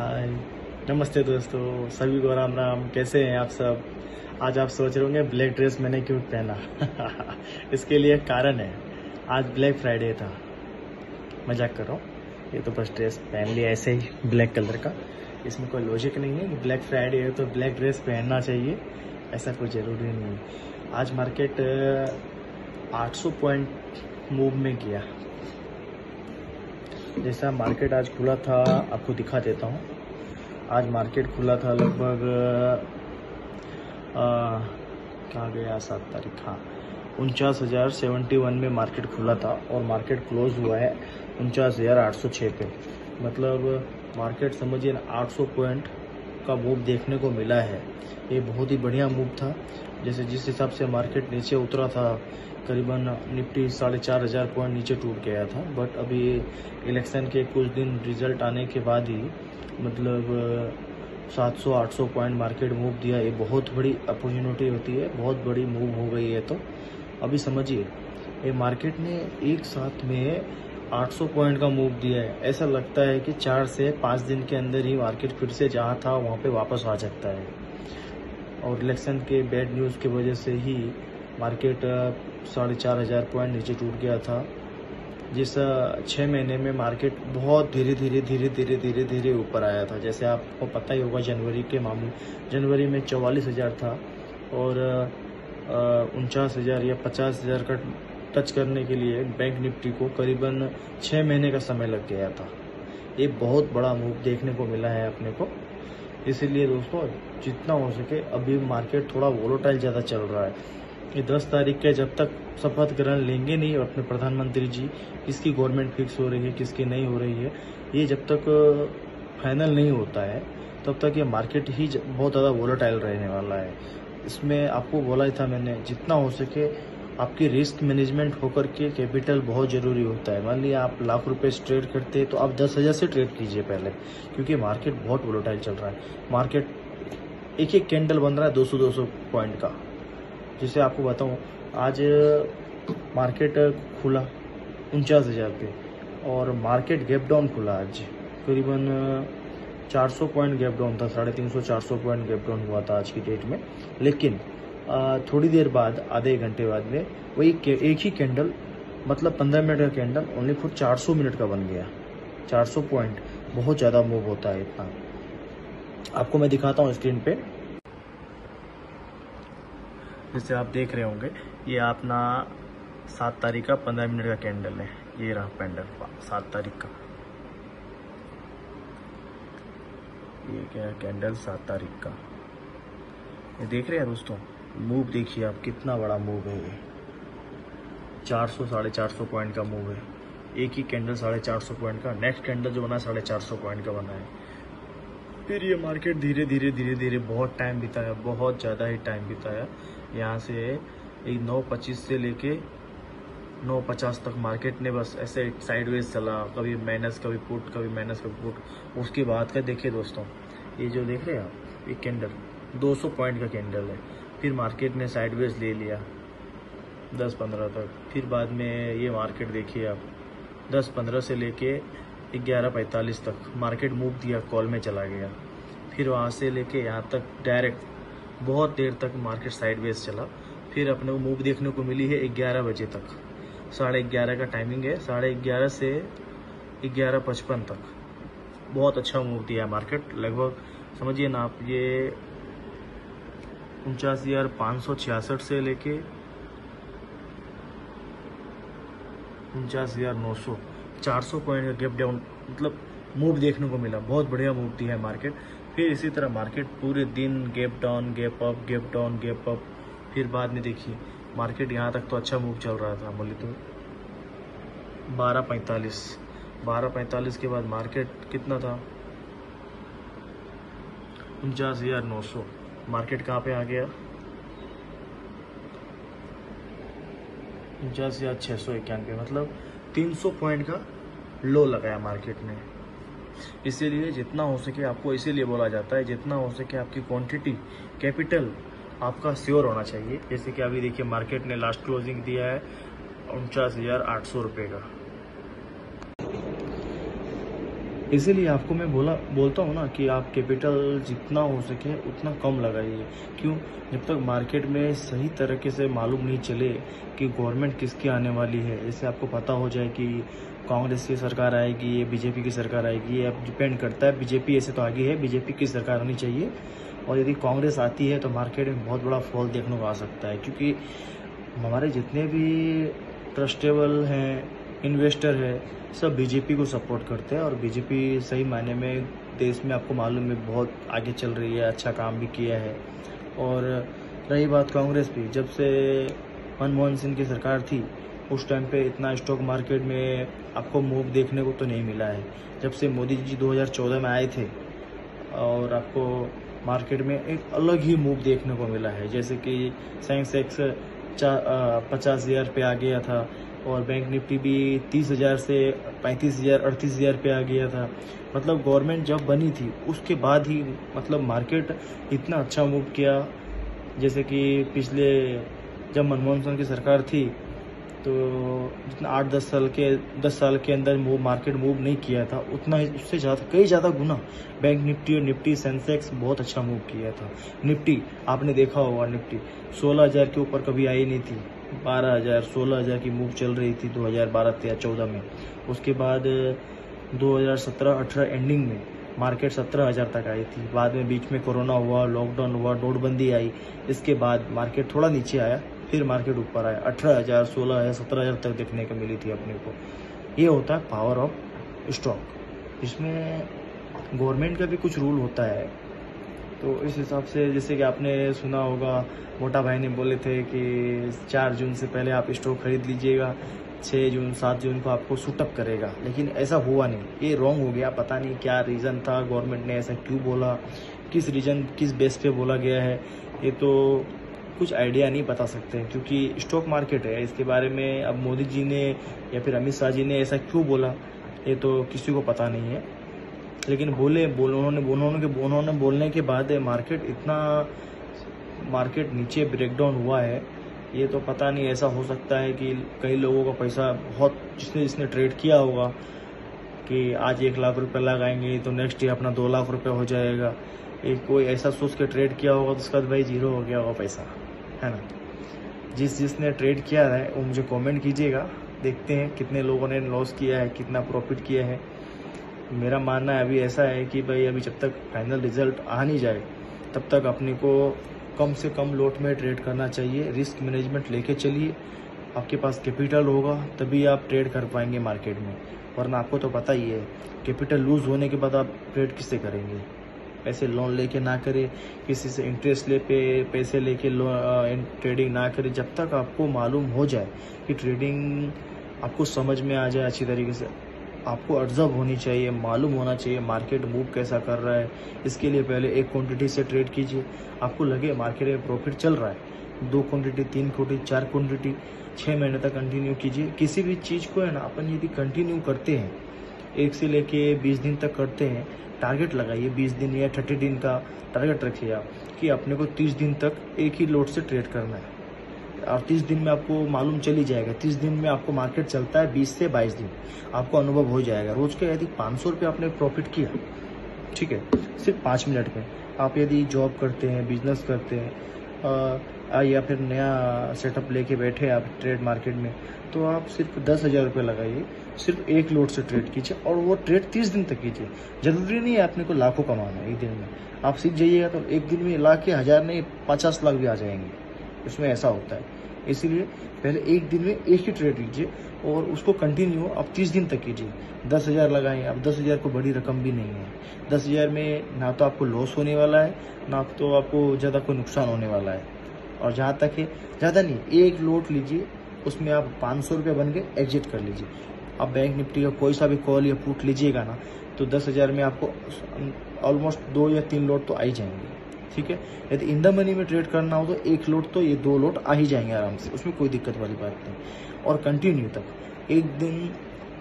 हाय, नमस्ते दोस्तों, सभी को राम राम। कैसे हैं आप सब? आज आप सोच रहे होंगे ब्लैक ड्रेस मैंने क्यों पहना। इसके लिए एक कारण है। आज ब्लैक फ्राइडे था। मजाक कर रहा हूँ। ये तो बस ड्रेस पहन लिया ऐसे ही ब्लैक कलर का। इसमें कोई लॉजिक नहीं है कि ब्लैक फ्राइडे है तो ब्लैक ड्रेस पहनना चाहिए, ऐसा कोई ज़रूरी नहीं है। आज मार्केट 800 पॉइंट मूव में किया। जैसा मार्केट आज खुला था आपको दिखा देता हूँ। आज मार्केट खुला था लगभग कहाँ गया 7 तारीख, हाँ 49,071 में मार्केट खुला था और मार्केट क्लोज हुआ है 49,806 पे। मतलब मार्केट समझिए 800 पॉइंट का मूव देखने को मिला है। ये बहुत ही बढ़िया मूव था। जैसे जिस हिसाब से मार्केट नीचे उतरा था, करीबन निफ्टी 4,500 पॉइंट नीचे टूट गया था। बट अभी इलेक्शन के कुछ दिन रिजल्ट आने के बाद ही मतलब 700-800 पॉइंट मार्केट मूव दिया। ये बहुत बड़ी अपॉर्चुनिटी होती है, बहुत बड़ी मूव हो गई है। तो अभी समझिए ये मार्केट ने एक साथ में 800 पॉइंट का मूव दिया है। ऐसा लगता है कि 4 से 5 दिन के अंदर ही मार्केट फिर से जहाँ था वहाँ पे वापस आ सकता है। और इलेक्शन के बैड न्यूज़ की वजह से ही मार्केट 4,500 पॉइंट नीचे टूट गया था। जिस 6 महीने में मार्केट बहुत धीरे धीरे ऊपर आया था। जैसे आपको पता ही होगा जनवरी के मामले, जनवरी में 44,000 था और 49,000 या 50,000 का टच करने के लिए बैंक निफ्टी को करीबन 6 महीने का समय लग गया था। ये बहुत बड़ा मूव देखने को मिला है अपने को। इसीलिए दोस्तों जितना हो सके अभी मार्केट थोड़ा वोलेटाइल ज़्यादा चल रहा है। ये 10 तारीख के जब तक शपथ ग्रहण लेंगे नहीं अपने प्रधानमंत्री जी, किसकी गवर्नमेंट फिक्स हो रही है किसकी नहीं हो रही है, ये जब तक फाइनल नहीं होता है तब तक ये मार्केट ही बहुत ज़्यादा वोलेटाइल रहने वाला है। इसमें आपको बोला ही था मैंने, जितना हो सके आपकी रिस्क मैनेजमेंट होकर के कैपिटल बहुत ज़रूरी होता है। मान लिया आप लाख रुपए से ट्रेड करते हैं तो आप 10,000 से ट्रेड कीजिए पहले, क्योंकि मार्केट बहुत वोलेटाइल चल रहा है। मार्केट एक एक कैंडल बन रहा है 200-200 पॉइंट का। जिसे आपको बताऊं, आज मार्केट खुला 49,000 पे और मार्केट गैप डाउन खुला। आज करीबन 400 पॉइंट गैप डाउन था, 350-400 पॉइंट गैप डाउन हुआ था आज की डेट में। लेकिन थोड़ी देर बाद, आधे घंटे बाद में वही एक ही कैंडल, मतलब 15 मिनट का कैंडल ओनली फॉर 400 मिनट का बन गया। 400 पॉइंट बहुत ज़्यादा मूव होता है इतना। आपको मैं दिखाता हूँ स्क्रीन पे। जैसे आप देख रहे होंगे ये अपना 7 तारीख का 15 मिनट का कैंडल है। ये रहा कैंडल 7 तारीख का। ये क्या है कैंडल 7 तारीख का। ये देख रहे हैं दोस्तों, मूव देखिए आप, कितना बड़ा मूव है ये। 400-450 पॉइंट का मूव है। एक ही कैंडल 450 पॉइंट का। नेक्स्ट कैंडल जो बना 450 पॉइंट का बना है। फिर ये मार्केट धीरे धीरे बहुत टाइम बिताया, बहुत ज़्यादा ही टाइम बिताया। यहाँ से एक 9:25 से लेके 9:50 तक मार्केट ने बस ऐसे साइडवेज चला, कभी माइनस कभी पुट, कभी माइनस कभी पुट। उसके बाद का देखिए दोस्तों, ये जो देख रहे हैं आप, ये कैंडल 200 पॉइंट का कैंडल है। फिर मार्केट ने साइडवेज ले लिया 10-15 तक। फिर बाद में ये मार्केट देखिए आप 10-15 से लेके 11:45 तक मार्केट मूव दिया, कॉल में चला गया। फिर वहाँ से लेके यहाँ तक डायरेक्ट बहुत देर तक मार्केट साइडवेज चला। फिर अपने को मूव देखने को मिली है 11 बजे तक। 11:30 का टाइमिंग है, 11:30 से 11:55 तक बहुत अच्छा मूव दिया मार्केट। लगभग समझिए ना आप, ये 49,566 से लेके 49,900, 400 पॉइंट का गैप डाउन मतलब मूव देखने को मिला। बहुत बढ़िया मूव दिया है मार्केट। फिर इसी तरह मार्केट पूरे दिन gap down, gap up, gap down, gap up. फिर बाद में देखिए मार्केट यहाँ तक तो अच्छा मूव चल रहा था। बोले तो 12:45 के बाद मार्केट कितना था, 49,900। मार्केट कहाँ पे आ गया, 49,691। मतलब 300 पॉइंट का लो लगाया मार्केट ने। इसीलिए जितना हो सके आपको, इसीलिए बोला जाता है जितना हो सके आपकी क्वांटिटी, कैपिटल आपका श्योर होना चाहिए। जैसे कि अभी देखिए मार्केट ने लास्ट क्लोजिंग दिया है 49,800 रुपये का। इसीलिए आपको मैं बोलता हूँ ना कि आप कैपिटल जितना हो सके उतना कम लगाइए। क्यों? जब तक मार्केट में सही तरीके से मालूम नहीं चले कि गवर्नमेंट किसकी आने वाली है, जैसे आपको पता हो जाए कि कांग्रेस की सरकार आएगी, ये बीजेपी की सरकार आएगी, ये अब डिपेंड करता है। बीजेपी ऐसे तो आगे है, बीजेपी की सरकार आनी चाहिए, और यदि कांग्रेस आती है तो मार्केट में बहुत बड़ा फॉल देखने को आ सकता है। क्योंकि हमारे जितने भी ट्रस्टेबल हैं, इन्वेस्टर है, सब बीजेपी को सपोर्ट करते हैं, और बीजेपी सही मायने में देश में आपको मालूम है बहुत आगे चल रही है, अच्छा काम भी किया है। और रही बात कांग्रेस की, जब से मनमोहन सिंह की सरकार थी उस टाइम पे इतना स्टॉक मार्केट में आपको मूव देखने को तो नहीं मिला है। जब से मोदी जी 2014 में आए थे और आपको मार्केट में एक अलग ही मूव देखने को मिला है, जैसे कि सेंसेक्स 50,000 पे आ गया था, और बैंक निफ्टी भी 30,000 से 35,000 38,000 पे आ गया था। मतलब गवर्नमेंट जब बनी थी उसके बाद ही मतलब मार्केट इतना अच्छा मूव किया। जैसे कि पिछले जब मनमोहन सिंह की सरकार थी तो जितना 10 साल के अंदर मार्केट मूव नहीं किया था, उतना ही उससे कई ज़्यादा गुना बैंक निफ्टी और निफ्टी सेंसेक्स बहुत अच्छा मूव किया था। निफ्टी आपने देखा होगा, निफ्टी 16,000 के ऊपर कभी आई नहीं थी, 12,000 16,000 की मूव चल रही थी 2012-13-14 में। उसके बाद 2017-18 एंडिंग में मार्केट 17,000 तक आई थी। बाद में बीच में कोरोना हुआ, लॉकडाउन हुआ, नोटबंदी आई, इसके बाद मार्केट थोड़ा नीचे आया, फिर मार्केट ऊपर आया। 18,000 16,000 17,000 तक देखने को मिली थी अपने को। ये होता है पावर ऑफ स्टॉक। इसमें गवर्नमेंट का भी कुछ रूल होता है। तो इस हिसाब से जैसे कि आपने सुना होगा, मोटा भाई ने बोले थे कि 4 जून से पहले आप स्टॉक खरीद लीजिएगा, 6 जून 7 जून को आपको शूटअप करेगा, लेकिन ऐसा हुआ नहीं। ये रॉन्ग हो गया। पता नहीं क्या रीज़न था, गवर्नमेंट ने ऐसा क्यों बोला, किस बेस पे बोला गया है, ये तो कुछ आइडिया नहीं बता सकते हैं। क्योंकि स्टॉक मार्केट है, इसके बारे में अब मोदी जी ने या फिर अमित शाह जी ने ऐसा क्यों बोला ये तो किसी को पता नहीं है। लेकिन उन्होंने बोलने के बाद मार्केट नीचे ब्रेकडाउन हुआ है। ये तो पता नहीं, ऐसा हो सकता है कि कई लोगों का पैसा बहुत जिसने ट्रेड किया होगा कि आज 1 लाख रुपए लगाएंगे तो नेक्स्ट डे अपना 2 लाख रुपए हो जाएगा। एक कोई ऐसा सोच के ट्रेड किया होगा तो उसका बाद भाई जीरो हो गया होगा पैसा, है ना। जिसने ट्रेड किया है वो मुझे कमेंट कीजिएगा, देखते हैं कितने लोगों ने लॉस किया है, कितना प्रॉफिट किया है। मेरा मानना है अभी ऐसा है कि भाई अभी जब तक फाइनल रिजल्ट आ नहीं जाए तब तक अपने को कम से कम लोट में ट्रेड करना चाहिए। रिस्क मैनेजमेंट लेके चलिए, आपके पास कैपिटल होगा तभी आप ट्रेड कर पाएंगे मार्केट में, वरना आपको तो पता ही है कैपिटल लूज होने के बाद आप ट्रेड किससे करेंगे। पैसे लोन लेके ना करें, किसी से इंटरेस्ट पैसे लेके ट्रेडिंग ना करें। जब तक आपको मालूम हो जाए कि ट्रेडिंग आपको समझ में आ जाए अच्छी तरीके से, आपको ऑब्जर्व होनी चाहिए, मालूम होना चाहिए मार्केट मूव कैसा कर रहा है। इसके लिए पहले एक क्वांटिटी से ट्रेड कीजिए, आपको लगे मार्केट में प्रॉफिट चल रहा है, 2 क्वांटिटी 3 क्वांटिटी 4 क्वांटिटी 6 महीने तक कंटिन्यू कीजिए। किसी भी चीज़ को है ना, अपन यदि कंटिन्यू करते हैं 1 से लेके 20 दिन तक करते हैं, टारगेट लगाइए 20 दिन या 30 दिन का टारगेट रखिए आप कि अपने को 30 दिन तक एक ही लोट से ट्रेड करना है, और 30 दिन में आपको मालूम चली जाएगा। 30 दिन में आपको मार्केट चलता है 20 से 22 दिन, आपको अनुभव हो जाएगा। रोज के यदि 500 रुपये आपने प्रॉफिट किया, ठीक है, सिर्फ 5 मिनट में। आप यदि जॉब करते हैं, बिजनेस करते हैं या फिर नया सेटअप लेके बैठे आप ट्रेड मार्केट में, तो आप सिर्फ 10,000 रुपये लगाइए, सिर्फ एक लोट से ट्रेड कीजिए, और वो ट्रेड 30 दिन तक कीजिए। जरूरी नहीं है आपने को लाखों कमाना है एक दिन में। आप सीख जाइएगा तो एक दिन में लाख के 1000 नहीं 50 लाख भी आ जाएंगे। इसमें ऐसा होता है। इसीलिए पहले एक दिन में एक ही ट्रेड लीजिए और उसको कंटिन्यू आप 30 दिन तक कीजिए। 10,000 लगाएं। अब 10,000 को बड़ी रकम भी नहीं है। 10,000 में ना तो आपको लॉस होने वाला है, ना तो आपको ज़्यादा कोई नुकसान होने वाला है। और जहाँ तक है, ज़्यादा नहीं, एक लोट लीजिए, उसमें आप 500 रुपये बन के एग्जिट कर लीजिए। आप बैंक निफ्टी का कोई सा भी कॉल या पुट लीजिएगा ना, तो 10,000 में आपको ऑलमोस्ट 2 या 3 लोट तो आ ही जाएंगे, ठीक है। यदि इन द मनी में ट्रेड करना हो तो 1 लोट तो ये 2 लोट आ ही जाएंगे आराम से, उसमें कोई दिक्कत वाली बात नहीं। और कंटिन्यू तक एक दिन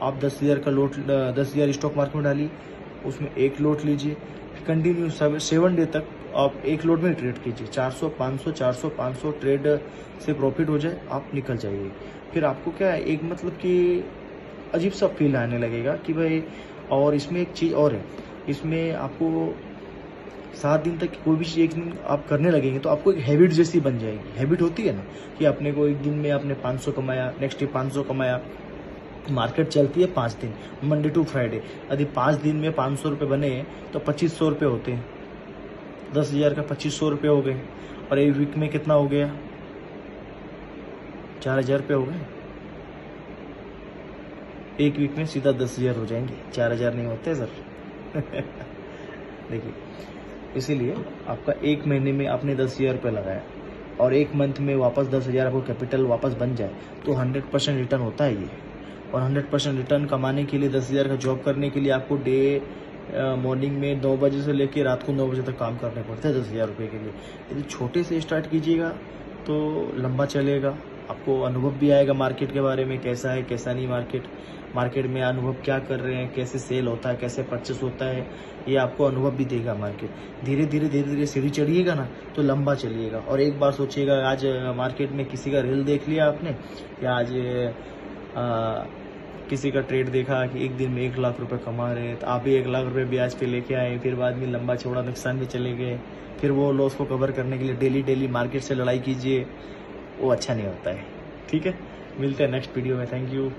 आप 10,000 का लोट 10,000 स्टॉक मार्केट में डालिए, उसमें 1 लोट लीजिए, कंटिन्यू 7 डे तक आप 1 लोट में ट्रेड कीजिए। 400 500 400 500 ट्रेड से प्रॉफिट हो जाए, आप निकल जाइए। फिर आपको क्या है, एक मतलब कि अजीब सा फील आने लगेगा कि भाई और इसमें एक चीज़ और है, इसमें आपको 7 दिन तक कोई भी चीज़ एक दिन आप करने लगेंगे तो आपको एक हैबिट जैसी बन जाएगी। हैबिट होती है ना कि अपने को एक दिन में आपने 500 कमाया, नेक्स्ट डे 500 कमाया। मार्केट चलती है 5 दिन, मंडे टू फ्राइडे। यदि 5 दिन में 500 रुपये बने तो 2500 रुपये होते हैं। 10,000 का 2500 रुपये हो गए, और एक वीक में कितना हो गया? 4,000 रुपये हो गए। एक वीक में सीधा 10,000 हो जाएंगे, 4,000 नहीं होते सर। देखिए, इसीलिए आपका एक महीने में आपने 10,000 रुपये लगाया और एक मंथ में वापस 10,000 आपको कैपिटल वापस बन जाए तो 100% रिटर्न होता है ये। और 100% रिटर्न कमाने के लिए 10,000 का जॉब करने के लिए आपको मॉर्निंग में 9 बजे से लेकर रात को 9 बजे तक काम करने पड़ते हैं 10,000 रुपये के लिए। यदि छोटे से स्टार्ट कीजिएगा तो लंबा चलेगा, आपको अनुभव भी आएगा मार्केट के बारे में, कैसा है कैसा नहीं मार्केट में अनुभव क्या कर रहे हैं, कैसे सेल होता है, कैसे परचेस होता है, ये आपको अनुभव भी देगा मार्केट। धीरे धीरे सीढ़ी चढ़िएगा ना तो लंबा चलिएगा। और एक बार सोचिएगा, आज मार्केट में किसी का रील देख लिया आपने, या आज किसी का ट्रेड देखा कि एक दिन में 1 लाख रुपए कमा रहे हैं, तो आप भी 1 लाख रुपए ब्याज पे लेके आए, फिर बाद में लंबा चौड़ा नुकसान में चले गए, फिर वो लॉस को कवर करने के लिए डेली मार्केट से लड़ाई कीजिए, वो अच्छा नहीं होता है। ठीक है, मिलते हैं नेक्स्ट वीडियो में। Thank you.